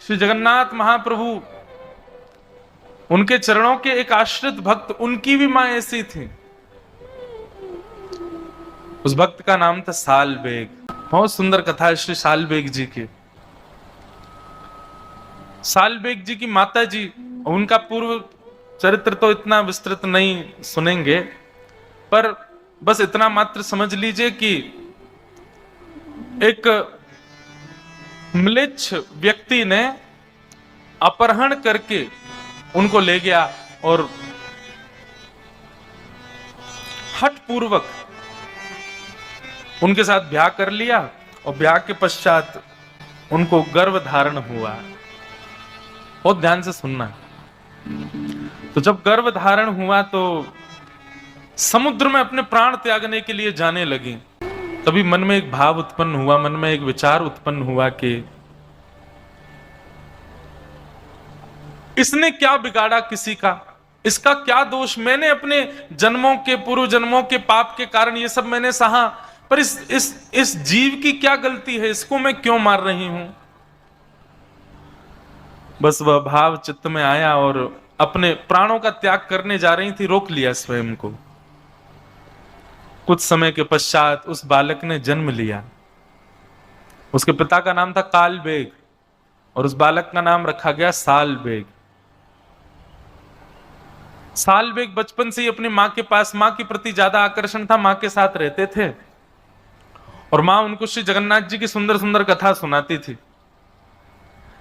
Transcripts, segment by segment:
श्री जगन्नाथ महाप्रभु, उनके चरणों के एक आश्रित भक्त, उनकी भी मां ऐसी थी। उस भक्त का नाम था सालबेग। बहुत सुंदर कथा है श्री सालबेग जी की। सालबेग जी की माता जी, उनका पूर्व चरित्र तो इतना विस्तृत नहीं सुनेंगे, पर बस इतना मात्र समझ लीजिए कि एक म्लेच्छ व्यक्ति ने अपहरण करके उनको ले गया और हठपूर्वक उनके साथ ब्याह कर लिया, और ब्याह के पश्चात उनको गर्भ धारण हुआ। बहुत ध्यान से सुनना। तो जब गर्भ धारण हुआ तो समुद्र में अपने प्राण त्यागने के लिए जाने लगी। तभी मन में एक भाव उत्पन्न हुआ, मन में एक विचार उत्पन्न हुआ कि इसने क्या बिगाड़ा किसी का, इसका क्या दोष, मैंने अपने जन्मों के, पूर्व जन्मों के पाप के कारण ये सब मैंने सहा, पर इस जीव की क्या गलती है, इसको मैं क्यों मार रही हूं। बस वह भाव चित्त में आया और अपने प्राणों का त्याग करने जा रही थी, रोक लिया स्वयं को। कुछ समय के पश्चात उस बालक ने जन्म लिया। उसके पिता का नाम था कालबेग और उस बालक का नाम रखा गया सालबेग। सालबेग बचपन से ही अपनी मां के पास, मां के प्रति ज्यादा आकर्षण था, मां के साथ रहते थे और मां उनको श्री जगन्नाथ जी की सुंदर सुंदर कथा सुनाती थी।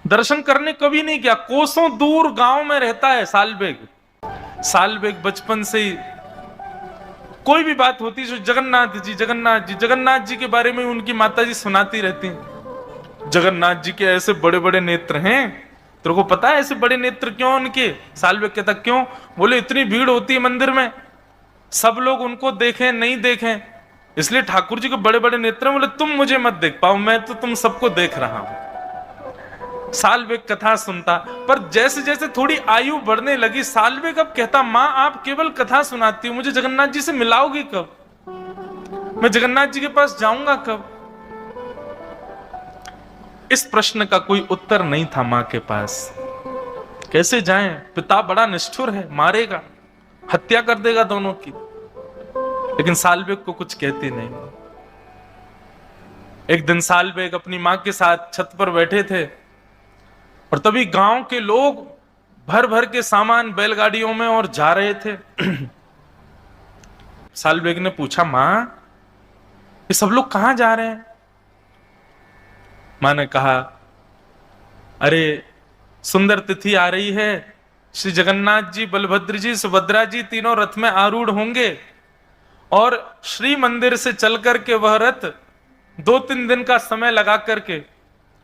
दर्शन करने कभी नहीं गया, कोसों दूर गांव में रहता है सालबेग। सालबेग बचपन से ही कोई भी बात होती, जगन्नाथ जी जगन्नाथ जी जगन्नाथ जी के बारे में उनकी माता जी सुनाती रहती। जगन्नाथ जी के ऐसे बड़े बड़े नेत्र हैं, तेरे को पता है ऐसे बड़े नेत्र क्यों उनके? सालबेग कहता क्यों? बोले इतनी भीड़ होती है मंदिर में, सब लोग उनको देखें नहीं देखें, इसलिए ठाकुर जी के बड़े बड़े नेत्र हैं। बोले तुम मुझे मत देख पाओ, मैं तो तुम सबको देख रहा हूं। सालबेग कथा सुनता, पर जैसे जैसे थोड़ी आयु बढ़ने लगी, सालबेग अब कहता मां आप केवल कथा सुनाती हो, मुझे जगन्नाथ जी से मिलाओगी कब? मैं जगन्नाथ जी के पास जाऊंगा कब? इस प्रश्न का कोई उत्तर नहीं था मां के पास। कैसे जाएं? पिता बड़ा निष्ठुर है, मारेगा, हत्या कर देगा दोनों की। लेकिन सालबेग को कुछ कहती नहीं। एक दिन सालबेग अपनी मां के साथ छत पर बैठे थे और तभी गांव के लोग भर भर के सामान बैलगाड़ियों में और जा रहे थे। सालबेग ने पूछा मां ये सब लोग कहां जा रहे हैं? मां ने कहा अरे सुंदर तिथि आ रही है, श्री जगन्नाथ जी, बलभद्र जी, सुभद्रा जी तीनों रथ में आरूढ़ होंगे और श्री मंदिर से चल करके वह रथ 2-3 दिन का समय लगा करके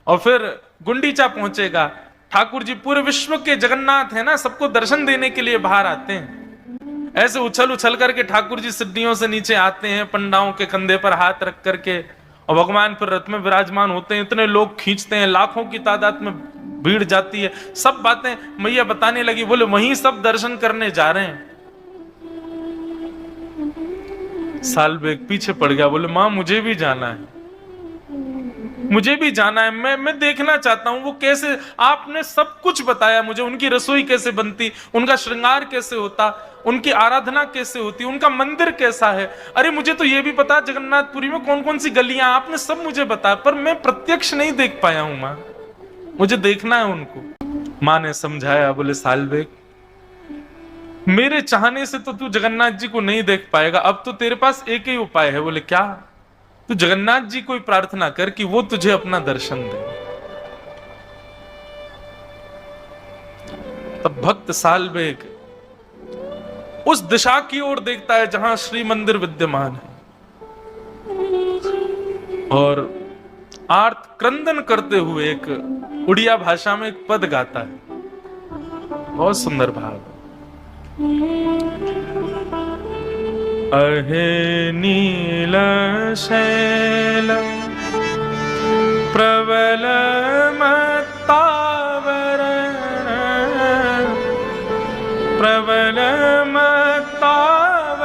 और फिर गुंडीचा पहुंचेगा। ठाकुर जी पूरे विश्व के जगन्नाथ है ना, सबको दर्शन देने के लिए बाहर आते हैं। ऐसे उछल उछल करके ठाकुर जी सीढ़ियों से नीचे आते हैं, पंडाओं के कंधे पर हाथ रख करके, और भगवान फिर रथ में विराजमान होते हैं। इतने लोग खींचते हैं, लाखों की तादाद में भीड़ जाती है। सब बातें मैया बताने लगी। बोले वहीं सब दर्शन करने जा रहे हैं। सालबेग पीछे पड़ गया। बोले मां मुझे भी जाना है, मुझे भी जाना है, मैं देखना चाहता हूं वो कैसे, आपने सब कुछ बताया मुझे, उनकी रसोई कैसे बनती, उनका श्रृंगार कैसे होता, उनकी आराधना कैसे होती, उनका मंदिर कैसा है। अरे मुझे तो ये भी पता जगन्नाथपुरी में कौन कौन सी गलियां, आपने सब मुझे बताया, पर मैं प्रत्यक्ष नहीं देख पाया हूं मां, मुझे देखना है उनको। मां ने समझाया। बोले सालबेग मेरे चाहने से तो तू जगन्नाथ जी को नहीं देख पाएगा, अब तो तेरे पास एक ही उपाय है। बोले क्या? तू जगन्नाथ जी को प्रार्थना कर कि वो तुझे अपना दर्शन दे। तब भक्त सालबेग उस दिशा की ओर देखता है जहां श्री मंदिर विद्यमान है और आर्त क्रंदन करते हुए एक उड़िया भाषा में एक पद गाता है। बहुत सुंदर भाव। अहे नील शैल प्रबल मत्तावरण, प्रबल मत्तावरण,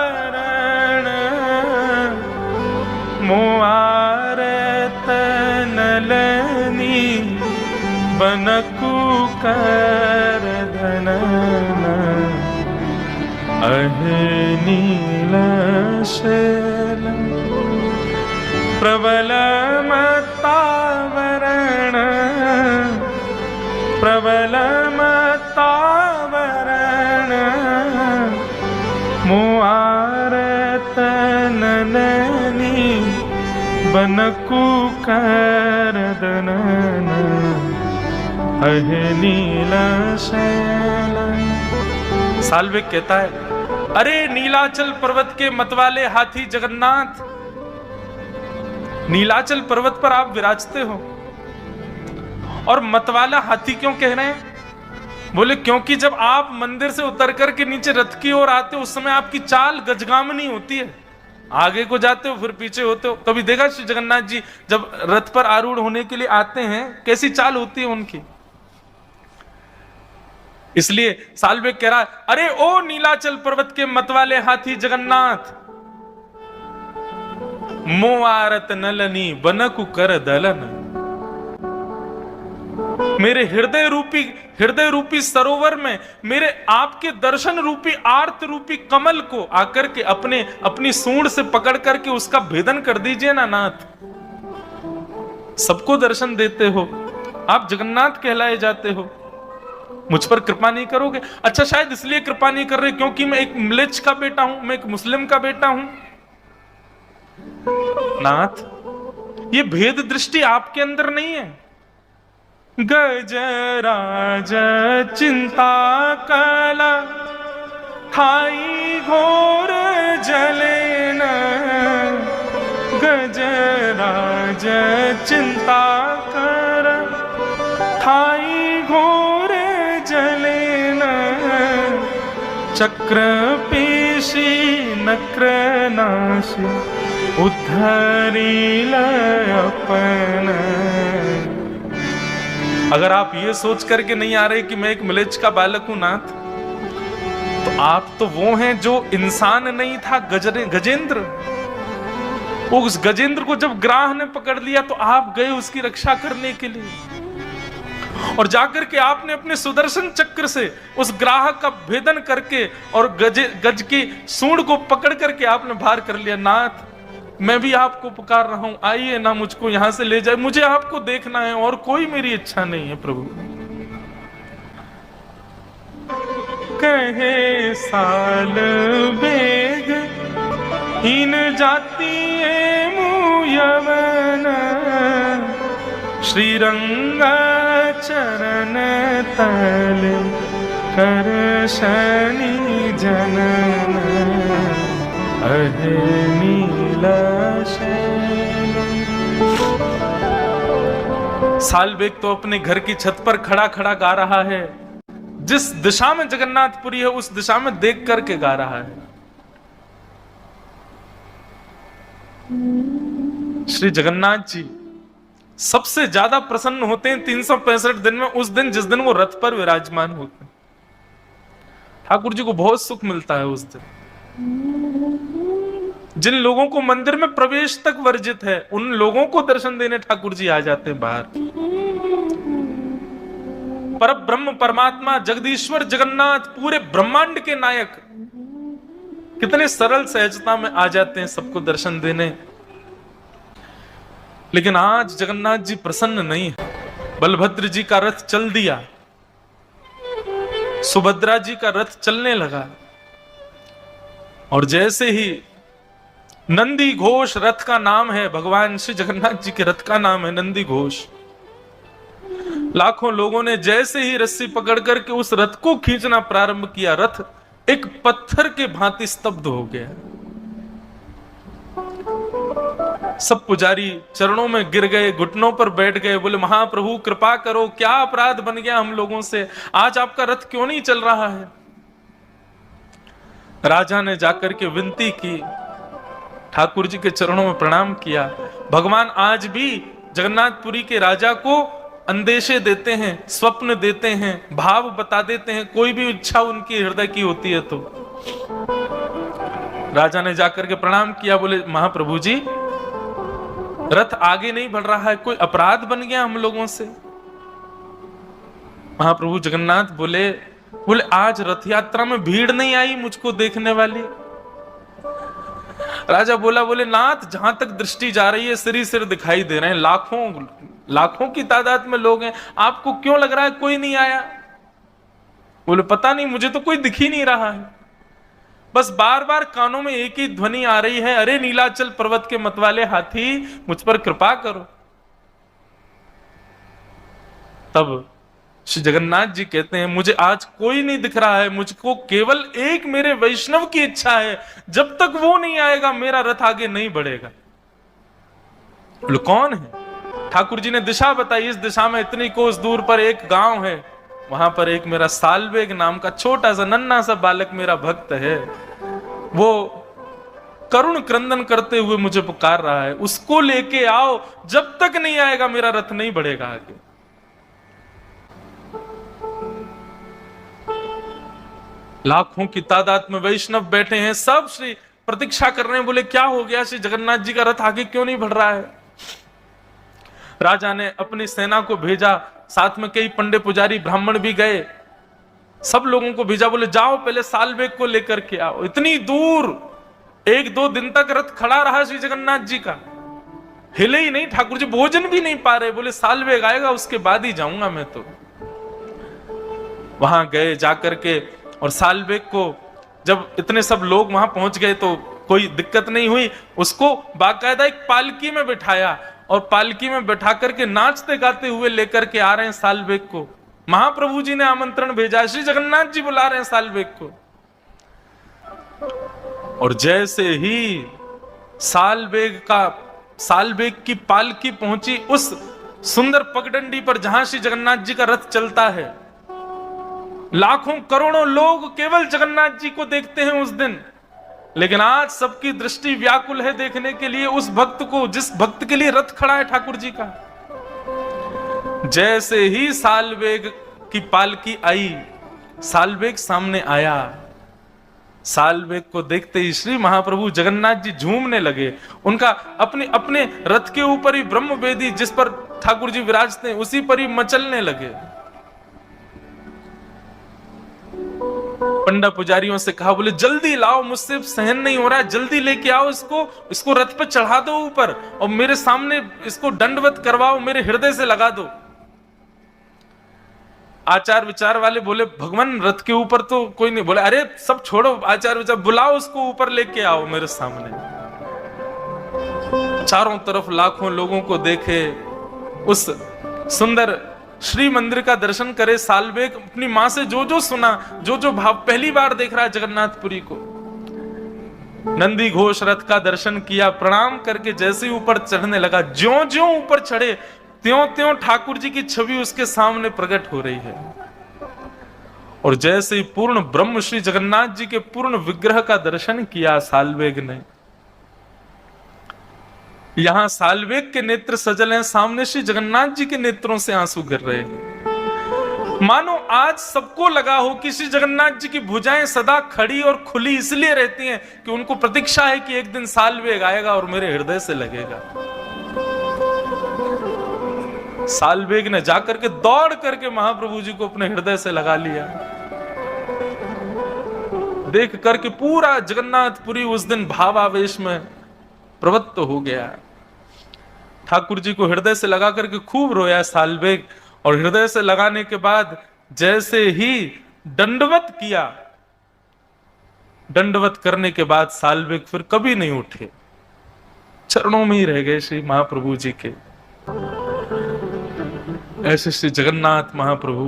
मुआरत नलनी बन कुकर धनन अहे नीलशैल प्रबलमतावरण प्रबलमतावरण मुआरतननी बनकुकर दनन अहे नीलशैल। साल्विक कहता है, अरे नीलाचल पर्वत के मतवाले हाथी जगन्नाथ, नीलाचल पर्वत पर आप विराजते हो। और मतवाला हाथी क्यों कह रहे हैं? बोले क्योंकि जब आप मंदिर से उतर करके नीचे रथ की ओर आते हो उस समय आपकी चाल गजगामनी होती है, आगे को जाते हो फिर पीछे होते हो। कभी देखा श्री जगन्नाथ जी जब रथ पर आरूढ़ होने के लिए आते हैं कैसी चाल होती है उनकी? इसलिए साल्विक कह रहा है, अरे ओ नीलाचल पर्वत के मतवाले हाथी जगन्नाथ, मोआरत नलनी बनकु कर दलन, मेरे हृदय रूपी सरोवर में मेरे आपके दर्शन रूपी आर्त रूपी कमल को आकर के अपनी सूंड से पकड़ करके उसका भेदन कर दीजिए ना नाथ। सबको दर्शन देते हो, आप जगन्नाथ कहलाए जाते हो, मुझ पर कृपा नहीं करोगे? अच्छा शायद इसलिए कृपा नहीं कर रहे क्योंकि मैं एक म्लेच्छ का बेटा हूं, मैं एक मुस्लिम का बेटा हूं। नाथ, ये भेद दृष्टि आपके अंदर नहीं है। गजराज चिंता कला खाई घोर जलेन, गजराज चिंता कर खाई घोर जलेन, चक्र पेशी नक्र नाशी उद्धरी अपन। अगर आप ये सोच करके नहीं आ रहे कि मैं एक म्लेच्छ का बालक हूं नाथ, तो आप तो वो हैं जो इंसान नहीं था, गजेंद्र। वो उस गजेंद्र को जब ग्राह ने पकड़ लिया तो आप गए उसकी रक्षा करने के लिए, और जाकर के आपने अपने सुदर्शन चक्र से उस ग्राह का भेदन करके और गज की सूंड को पकड़ करके आपने भार कर लिया। नाथ, मैं भी आपको पुकार रहा हूं, आइए ना मुझको यहां से ले जाए, मुझे आपको देखना है और कोई मेरी इच्छा नहीं है प्रभु। कहे साल बेग इन जाती मुयवन, श्रीरंग चरण तल कर शनि जनन अहे नीलशैल। साल्वेग तो अपने घर की छत पर खड़ा खड़ा गा रहा है, जिस दिशा में जगन्नाथपुरी है उस दिशा में देख करके गा रहा है। श्री जगन्नाथ जी सबसे ज्यादा प्रसन्न होते हैं 365 दिन में, उस दिन जिस दिन वो रथ पर विराजमान होते हैं। ठाकुर जी को बहुत सुख मिलता है उस दिन। जिन लोगों को मंदिर में प्रवेश तक वर्जित है उन लोगों को दर्शन देने ठाकुर जी आ जाते हैं बाहर। पर ब्रह्म परमात्मा जगदीश्वर जगन्नाथ पूरे ब्रह्मांड के नायक कितने सरल सहजता में आ जाते हैं सबको दर्शन देने। लेकिन आज जगन्नाथ जी प्रसन्न नहीं है। बलभद्र जी का रथ चल दिया, सुभद्रा जी का रथ चलने लगा, और जैसे ही नंदी घोष रथ का नाम है, भगवान श्री जगन्नाथ जी के रथ का नाम है नंदी घोष, लाखों लोगों ने जैसे ही रस्सी पकड़ करके उस रथ को खींचना प्रारंभ किया, रथ एक पत्थर के भांति स्तब्ध हो गया। सब पुजारी चरणों में गिर गए, घुटनों पर बैठ गए, बोले महाप्रभु कृपा करो, क्या अपराध बन गया हम लोगों से, आज आपका रथ क्यों नहीं चल रहा है। राजा ने जाकर के विनती की, ठाकुर जी के चरणों में प्रणाम किया। भगवान आज भी जगन्नाथपुरी के राजा को अंदेशे देते हैं, स्वप्न देते हैं, भाव बता देते हैं, कोई भी इच्छा उनकी हृदय की होती है तो। राजा ने जाकर के प्रणाम किया, बोले महाप्रभु जी रथ आगे नहीं बढ़ रहा है, कोई अपराध बन गया हम लोगों से। महाप्रभु जगन्नाथ बोले बोले आज रथ यात्रा में भीड़ नहीं आई मुझको देखने वाली? राजा बोले नाथ, जहां तक दृष्टि जा रही है सिर ही सिर दिखाई दे रहे हैं, लाखों लाखों की तादाद में लोग हैं, आपको क्यों लग रहा है कोई नहीं आया? बोले पता नहीं, मुझे तो कोई दिख ही नहीं रहा है, बस बार बार कानों में एक ही ध्वनि आ रही है, अरे नीलाचल पर्वत के मतवाले हाथी मुझ पर कृपा करो। तब श्री जगन्नाथ जी कहते हैं मुझे आज कोई नहीं दिख रहा है, मुझको केवल एक मेरे वैष्णव की इच्छा है, जब तक वो नहीं आएगा मेरा रथ आगे नहीं बढ़ेगा। बोले कौन है? ठाकुर जी ने दिशा बताई, इस दिशा में इतनी कोस दूर पर एक गांव है, वहां पर एक मेरा सालवेग नाम का छोटा सा नन्हा सा बालक मेरा भक्त है, वो करुण क्रंदन करते हुए मुझे पुकार रहा है, उसको लेके आओ, जब तक नहीं आएगा मेरा रथ नहीं बढ़ेगा आगे। लाखों की तादाद में वैष्णव बैठे हैं, सब श्री प्रतीक्षा कर रहे हैं, बोले क्या हो गया, श्री जगन्नाथ जी का रथ आगे क्यों नहीं बढ़ रहा है? राजा ने अपनी सेना को भेजा, साथ में कई पंडे पुजारी ब्राह्मण भी गए, सब लोगों को भेजा, बोले जाओ पहले सालवेग को लेकर के आओ। इतनी दूर 1-2 दिन तक रथ खड़ा रहा श्री जगन्नाथ जी का, हिले ही नहीं, ठाकुर जी भोजन भी नहीं पा रहे, बोले सालवेग आएगा उसके बाद ही जाऊंगा मैं तो। वहां गए जाकर के, और सालवेग को जब इतने सब लोग वहां पहुंच गए तो कोई दिक्कत नहीं हुई, उसको बाकायदा एक पालकी में बिठाया, और पालकी में बैठा करके नाचते गाते हुए लेकर के आ रहे हैं सालवेग को। महाप्रभु जी ने आमंत्रण भेजा, श्री जगन्नाथ जी बुला रहे हैं सालवेग को। और जैसे ही सालवेग की पालकी पहुंची उस सुंदर पगडंडी पर जहां श्री जगन्नाथ जी का रथ चलता है, लाखों करोड़ों लोग केवल जगन्नाथ जी को देखते हैं उस दिन, लेकिन आज सबकी दृष्टि व्याकुल है देखने के लिए उस भक्त को, जिस भक्त के लिए रथ खड़ा है ठाकुर जी का। जैसे ही सालवेग की पालकी आई, सालवेग सामने आया, सालवेग को देखते ही श्री महाप्रभु जगन्नाथ जी झूमने लगे। उनका अपने अपने रथ के ऊपर ही ब्रह्म वेदी जिस पर ठाकुर जी विराजते हैं उसी पर ही मचलने लगे। पंडा पुजारियों से कहा, बोले जल्दी लाओ, मुझसे सहन नहीं हो रहा है, जल्दी लेके आओ इसको रथ पे चढ़ा दो ऊपर, और मेरे सामने इसको दंडवत करवाओ, मेरे हृदय से लगा दो। आचार विचार वाले बोले भगवान रथ के ऊपर तो कोई नहीं, बोले अरे सब छोड़ो आचार विचार, बुलाओ उसको ऊपर लेके आओ मेरे सामने। चारों तरफ लाखों लोगों को देखे, उस सुंदर श्री मंदिर का दर्शन करे सालवेग, अपनी मां से जो जो सुना, जो जो भाव, पहली बार देख रहा है जगन्नाथपुरी को। नंदी घोष रथ का दर्शन किया, प्रणाम करके जैसे ही ऊपर चढ़ने लगा, ज्यों ज्यों ऊपर चढ़े त्यों त्यों ठाकुर जी की छवि उसके सामने प्रकट हो रही है। और जैसे ही पूर्ण ब्रह्म श्री जगन्नाथ जी के पूर्ण विग्रह का दर्शन किया सालवेग ने, यहां सालवेग के नेत्र सजल हैं, सामने श्री जगन्नाथ जी के नेत्रों से आंसू गिर रहे हैं। मानो आज सबको लगा हो कि श्री जगन्नाथ जी की भुजाएं सदा खड़ी और खुली इसलिए रहती हैं कि उनको प्रतीक्षा है कि एक दिन सालवेग आएगा और मेरे हृदय से लगेगा। सालवेग ने जाकर के दौड़ करके महाप्रभु जी को अपने हृदय से लगा लिया। देख करके पूरा जगन्नाथपुरी उस दिन भावावेश में प्रवृत्त हो गया। ठाकुर जी को हृदय से लगा करके खूब रोया सालवेग, और हृदय से लगाने के बाद जैसे ही दंडवत किया, दंडवत करने के बाद सालवेग फिर कभी नहीं उठे, चरणों में ही रह गए श्री महाप्रभु जी के। ऐसे श्री जगन्नाथ महाप्रभु